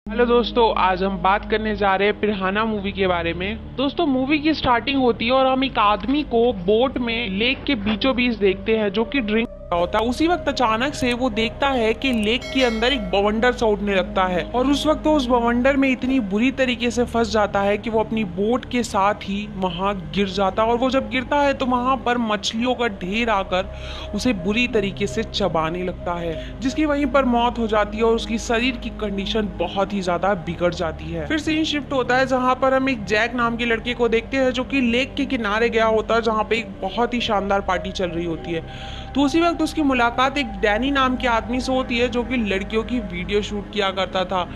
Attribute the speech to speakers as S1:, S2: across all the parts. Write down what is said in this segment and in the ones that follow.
S1: Hello दोस्तों, आज हम बात करने जा रहे हैं पिरहाना मूवी के बारे में। दोस्तों, मूवी की स्टार्टिंग होती है और हम एक आदमी को बोट में लेक के बीचों बीच देखते हैं जो कि ड्रिंक होता है। उसी वक्त अचानक से वो देखता है कि लेक के अंदर एक बवंडर सा उठने लगता है और उस वक्त वो उस बवंडर में इतनी बुरी तरीके से फंस जाता है कि वो अपनी बोट के साथ ही वहां गिर जाता है। और वो जब गिरता है तो वहां पर मछलियों का ढेर आकर उसे बुरी तरीके से चबाने लगता है, जिसकी वहीं पर मौत हो जाती है और उसकी शरीर की कंडीशन बहुत ही ज्यादा बिगड़ जाती है। फिर सीन शिफ्ट होता है जहाँ पर हम एक जैक नाम के लड़के को देखते हैं जो कि लेक के किनारे गया होता है, जहाँ पे एक बहुत ही शानदार पार्टी चल रही होती है। तो उसी वक्त उसकी मुलाकात एक डैनी नाम के आदमी से होती है जो कि लड़कियों की वीडियो शूट किया करता था।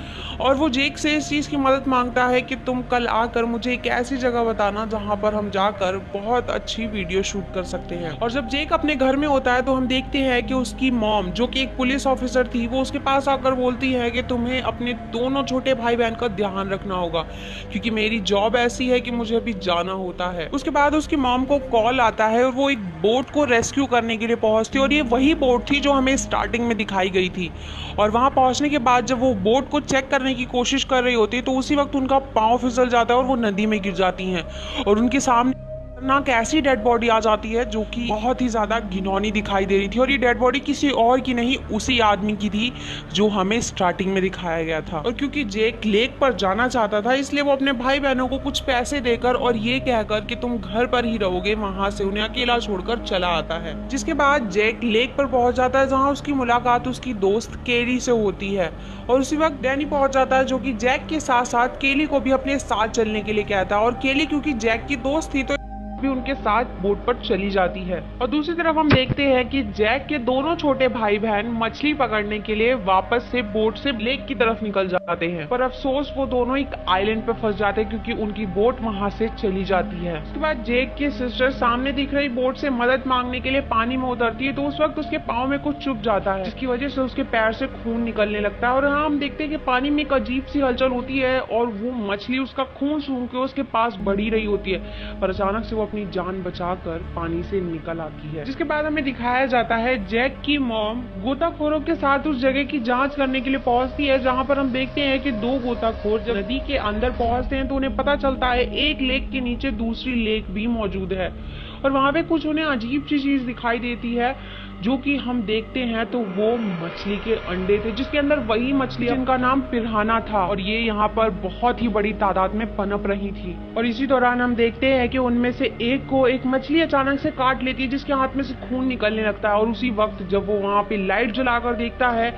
S1: और वो जेक से इस चीज़ की मदद मांगता है कि तुम कल आकर मुझे एक ऐसी जगह बताना जहाँ पर हम जाकर बहुत अच्छी वीडियो शूट कर सकते हैं। और जब जेक अपने घर में होता है तो हम देखते हैं कि उसकी मॉम, जो कि एक पुलिस ऑफिसर थी, वो उसके पास आकर बोलती है कि तुम्हें अपने दोनों छोटे भाई बहन का ध्यान रखना होगा क्योंकि मेरी जॉब ऐसी है कि मुझे अभी जाना होता है। उसके बाद उसकी मॉम को कॉल आता है और वो एक बोट को रेस्क्यू करने के लिए पहुंचती है और ये वही बोट थी जो हमें स्टार्टिंग में दिखाई गई थी। और वहां पहुंचने के बाद जब वो बोट को चेक करने की कोशिश कर रही होती है तो उसी वक्त उनका पांव फिसल जाता है और वो नदी में गिर जाती हैं और उनके सामने खतरनाक ऐसी डेड बॉडी आ जाती है जो कि बहुत ही ज्यादा घिनौनी दिखाई दे रही थी। और ये डेड बॉडी किसी और की नहीं, उसी आदमी की थी जो हमें स्टार्टिंग में दिखाया गया था। और क्योंकि जेक लेक पर जाना चाहता था इसलिए वो अपने भाई बहनों को कुछ पैसे देकर और ये कहकर कि तुम घर पर ही रहोगे, वहां से उन्हें अकेला छोड़कर चला आता है। जिसके बाद जेक लेक पर पहुंच जाता है जहाँ उसकी मुलाकात उसकी दोस्त केली से होती है। और उसी वक्त डैनी पहुंच जाता है जो कि जैक के साथ साथ केली को भी अपने साथ चलने के लिए कहता है। और केली क्योंकि जैक की दोस्त थी तो भी उनके साथ बोट पर चली जाती है। और दूसरी तरफ हम देखते हैं कि जैक के दोनों छोटे भाई बहन मछली पकड़ने के लिए वापस से बोट से लेक की तरफ निकल जाते हैं, पर अफसोस वो दोनों एक आइलैंड पर फंस जाते हैं क्योंकि उनकी बोट वहां से चली जाती है। उसके बाद जेक की सिस्टर सामने दिख रही बोट से मदद मांगने के लिए पानी में उतरती है तो उस वक्त उसके पाँव में कुछ चुभ जाता है जिसकी वजह से उसके पैर से खून निकलने लगता है। और यहाँ हम देखते हैं कि पानी में एक अजीब सी हलचल होती है और वो मछली उसका खून सूंघ के उसके पास बढ़ी रही होती है, पर अचानक से वो अपनी जान बचाकर पानी से निकल आती है। जिसके बाद हमें दिखाया जाता है जैक की मॉम गोताखोरों के साथ उस जगह की जांच करने के लिए पहुंचती है जहां पर हम देखते हैं कि दो गोताखोर जब नदी के अंदर पहुंचते हैं तो उन्हें पता चलता है एक लेक के नीचे दूसरी लेक भी मौजूद है और वहां पे कुछ उन्हें अजीब सी चीज दिखाई देती है जो कि हम देखते हैं तो वो मछली के अंडे थे जिसके अंदर वही मछली जिनका नाम पिरहाना था और ये यहाँ पर बहुत ही बड़ी तादाद में पनप रही थी। और इसी दौरान हम देखते हैं कि उनमें से एक को एक मछली अचानक से काट लेती है जिसके हाथ में से खून निकलने लगता है। और उसी वक्त जब वो वहां पे लाइट जलाकर देखता है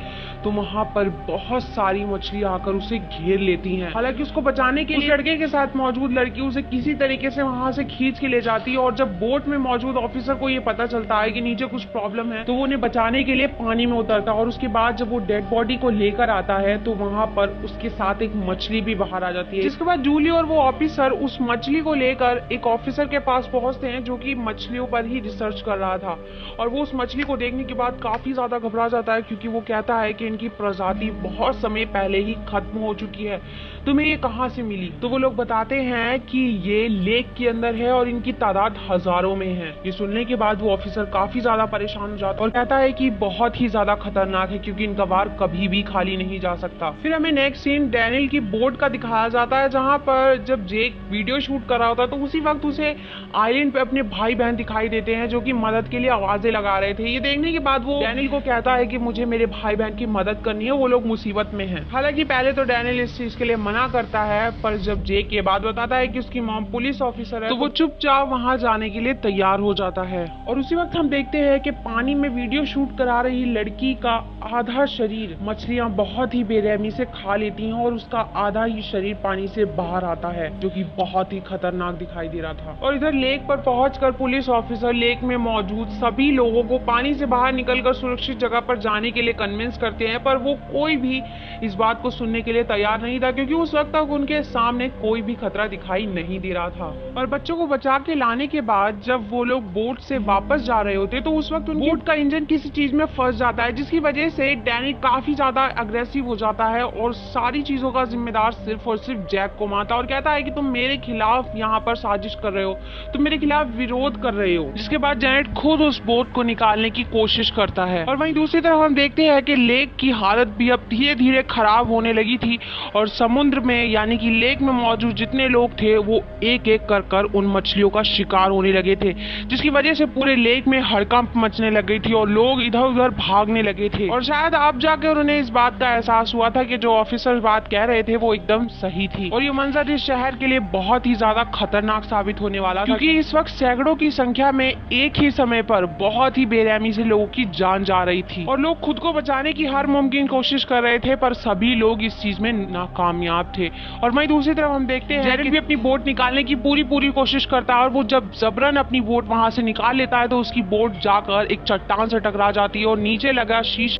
S1: तो वहां पर बहुत सारी मछली आकर उसे घेर लेती हैं। हालांकि उसको बचाने के लिए लड़के के साथ मौजूद लड़की उसे किसी तरीके से वहां से खींच के ले जाती है। और जब बोट में मौजूद ऑफिसर को ये पता चलता है कि नीचे कुछ प्रॉब्लम है तो वो उन्हें बचाने के लिए पानी में उतरता है। और उसके बाद जब वो डेड बॉडी को लेकर आता है तो वहां पर उसके साथ एक मछली भी बाहर आ जाती है। जिसके बाद जूली और वो ऑफिसर उस मछली को लेकर एक ऑफिसर के पास पहुंचते हैं जो कि मछलियों पर ही रिसर्च कर रहा था। और वो उस मछली को देखने के बाद काफी ज्यादा घबरा जाता है क्योंकि वो कहता है कि इनकी प्रजाति बहुत समय पहले ही खत्म हो चुकी है, तुम्हें ये कहां से मिली? तो वो लोग बताते हैं कि ये लेक के अंदर है और इनकी तादाद हजारों में है। ये सुनने के बाद वो ऑफिसर काफी ज्यादा परेशान हो जाता है और कहता है कि बहुत ही ज्यादा खतरनाक है क्योंकि इनका वार कभी भी खाली नहीं जा सकता। फिर हमें नेक्स्ट सीन डैनियल की बोट का दिखाया जाता है जहां पर जब जेक वीडियो शूट कर रहा होता है तो उसी वक्त उसे आइलैंड पे अपने भाई बहन दिखाई देते हैं जो कि मदद के लिए आवाजें लगा रहे थे। ये देखने के बाद वो डैनियल को कहता है कि मुझे मेरे भाई बहन की मदद करनी है, वो लोग मुसीबत में हैं। हालांकि पहले तो डैनियल इस चीज के लिए मना करता है, पर जब जेक ये बात बताता है कि उसकी मॉम पुलिस ऑफिसर है तो वो चुपचाप वहां जाने के लिए तैयार हो जाता है। और उसी वक्त हम देखते हैं कि पानी में वीडियो शूट करा रही लड़की का आधा शरीर मछलियां बहुत ही बेरहमी से खा लेती हैं और उसका आधा ही शरीर पानी से बाहर आता है जो कि बहुत ही खतरनाक दिखाई दे रहा था। और इधर लेक पर पहुंचकर पुलिस ऑफिसर लेक में मौजूद सभी लोगों को पानी से बाहर निकलकर सुरक्षित जगह पर जाने के लिए कन्विंस करते हैं, पर वो कोई भी इस बात को सुनने के लिए तैयार नहीं था क्योंकि उस वक्त तक उनके सामने कोई भी खतरा दिखाई नहीं दे रहा था। और बच्चों को बचा के लाने के बाद जब वो लोग बोट से वापस जा रहे होते तो उस वक्त उनकी बोट का इंजन किसी चीज में फंस जाता है जिसकी वजह से डैनी काफी ज्यादा अग्रेसिव हो जाता है और सारी चीजों का जिम्मेदार सिर्फ और सिर्फ जैक को मानता है और कहता है कि तुम मेरे खिलाफ यहाँ पर साजिश कर रहे हो, तुम मेरे खिलाफ विरोध कर रहे हो। जिसके बाद जैनेट खुद उस बोट को निकालने की कोशिश करता है। और वहीं दूसरी तरफ हम देखते हैं कि लेक लेक की हालत भी अब धीरे धीरे खराब होने लगी थी और समुद्र में यानी कि लेक में मौजूद जितने लोग थे वो एक एक कर उन मछलियों का शिकार होने लगे थे, जिसकी वजह से पूरे लेक में हड़कंप मचने लग गई थी और लोग इधर उधर भागने लगे थे। और शायद अब जाकर उन्हें इस बात का एहसास हुआ था कि जो ऑफिसर बात कह रहे थे वो एकदम सही थी और ये मंजर इस शहर के लिए बहुत ही ज्यादा खतरनाक साबित होने वाला था, क्योंकि इस वक्त सैकड़ों की संख्या में एक ही समय पर बहुत ही बेरहमी से लोगों की जान जा रही थी और लोग खुद को बचाने की हर मुमकिन कोशिश कर रहे थे, पर सभी लोग इस चीज में नाकामयाब थे। और वहीं दूसरी तरफ हम देखते हैं जेरेड भी अपनी बोट निकालने की पूरी कोशिश करता है और वो जब जबरन अपनी बोट वहां से निकाल लेता है तो उसकी बोट जाकर एक चट्टान से टकरा जाती है और नीचे लगा शीश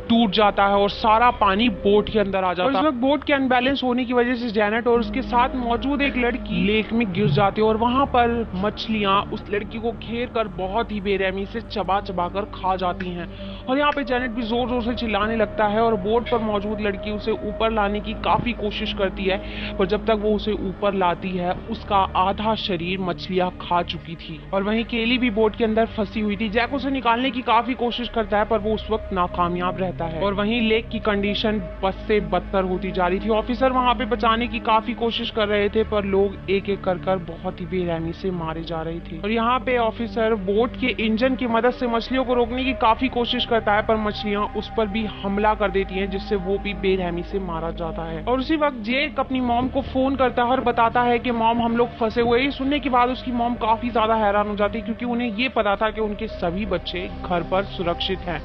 S1: टूट जाता है और सारा पानी बोट के अंदर आ जाता है। और इस वक्त बोट के अनबैलेंस होने की वजह से जैनेट और उसके साथ मौजूद एक लड़की लेक में गिर जाती है और वहां पर मछलियां उस लड़की को घेर कर बहुत ही बेरहमी से चबा कर खा जाती हैं। और यहाँ पे जैनेट भी जोर जोर से चिल्लाने लगता है और बोट पर मौजूद लड़की उसे ऊपर लाने की काफी कोशिश करती है, पर जब तक वो उसे ऊपर लाती है उसका आधा शरीर मछलियां खा चुकी थी। और वहीं केली भी बोट के अंदर फंसी हुई थी। जैक उसे निकालने की काफी कोशिश करता है पर वो उस वक्त नाकामयाब रहता है। और वहीं लेक की कंडीशन बद से बदतर होती जा रही थी। ऑफिसर वहां पे बचाने की काफी कोशिश कर रहे थे पर लोग एक एक कर बहुत ही बेरहमी से मारे जा रहे थे। और यहाँ पे ऑफिसर बोट के इंजन की मदद से मछलियों को रोकने की काफी कोशिश करता है पर मछलियां उस पर भी हमला कर देती हैं, जिससे वो भी बेरहमी से मारा जाता है। और उसी वक्त जेक अपनी मॉम को फोन करता है और बताता है कि मॉम हम लोग फंसे हुए। ये सुनने के बाद उसकी मॉम काफी ज्यादा हैरान हो जाती है, क्योंकि उन्हें ये पता था कि उनके सभी बच्चे घर पर सुरक्षित हैं।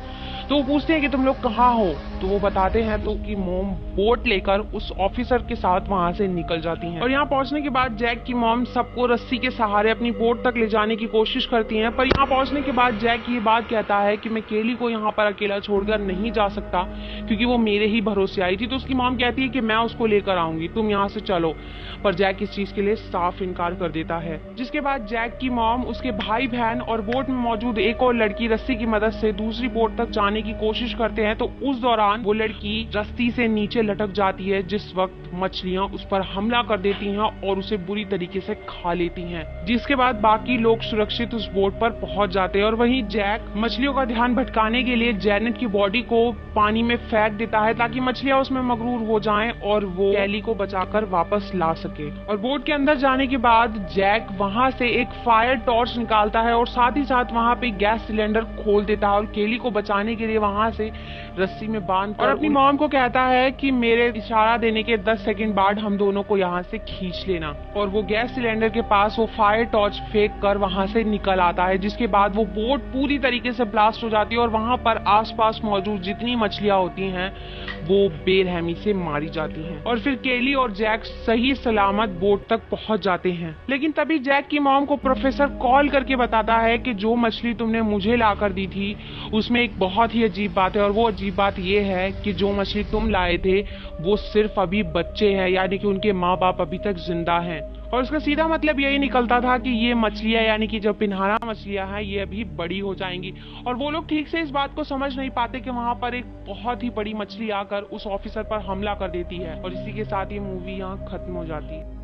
S1: तो वो पूछते हैं कि तुम लोग कहाँ हो, तो वो बताते हैं तो कि मॉम बोट लेकर उस ऑफिसर के साथ वहां से निकल जाती हैं। और यहाँ पहुंचने के बाद जैक की मॉम सबको रस्सी के सहारे अपनी बोट तक ले जाने की कोशिश करती हैं, पर यहाँ पहुंचने के बाद जैक ये बात कहता है कि मैं केली को यहाँ पर अकेला छोड़कर नहीं जा सकता, क्योंकि वो मेरे ही भरोसे आई थी। तो उसकी मॉम कहती है कि मैं उसको लेकर आऊंगी, तुम यहाँ से चलो, पर जैक इस चीज के लिए साफ इनकार कर देता है। जिसके बाद जैक की मॉम, उसके भाई बहन और बोट में मौजूद एक और लड़की रस्सी की मदद से दूसरी बोट तक जाने की कोशिश करते हैं। तो उस दौरान वो लड़की रस्सी से नीचे लटक जाती है, जिस वक्त मछलियां उस पर हमला कर देती हैं और उसे बुरी तरीके से खा लेती हैं। जिसके बाद बाकी लोग सुरक्षित उस बोट पर पहुंच जाते हैं। और वहीं जैक मछलियों का ध्यान भटकाने के लिए जैनेट की बॉडी को पानी में फेंक देता है ताकि मछलियां उसमें मगरूर हो जाएं और वो केली को बचाकर वापस ला सके। और बोट के अंदर जाने के बाद जैक वहां से एक फायर टॉर्च निकालता है और साथ ही साथ वहां पे गैस सिलेंडर खोल देता है और केली को बचाने के लिए वहां से रस्सी में बांध और अपनी मॉम को कहता है कि मेरे इशारा देने के 10 सेकंड बाद हम दोनों को यहाँ से खींच लेना। और वो गैस सिलेंडर के पास वो फायर टॉर्च फेंक कर वहां से निकल आता है, जिसके बाद वो बोट पूरी तरीके से ब्लास्ट हो जाती है और वहां पर आसपास मौजूद जितनी मछलियां होती हैं वो बेरहमी से मारी जाती हैं। और फिर केली और जैक सही सलामत बोट तक पहुंच जाते हैं। लेकिन तभी जैक की मॉम को प्रोफेसर कॉल करके बताता है कि जो मछली तुमने मुझे लाकर दी थी उसमें एक बहुत ही अजीब बात है, और वो अजीब बात ये है कि जो मछली तुम लाए थे वो सिर्फ अभी बच्चे हैं, यानी कि उनके माँ बाप अभी तक जिंदा हैं। और इसका सीधा मतलब यही निकलता था कि ये मछलियां यानी कि जो पिन्हाना मछलियां हैं ये अभी बड़ी हो जाएंगी। और वो लोग ठीक से इस बात को समझ नहीं पाते कि वहां पर एक बहुत ही बड़ी मछली आकर उस ऑफिसर पर हमला कर देती है। और इसी के साथ ये मूवी यहाँ खत्म हो जाती है।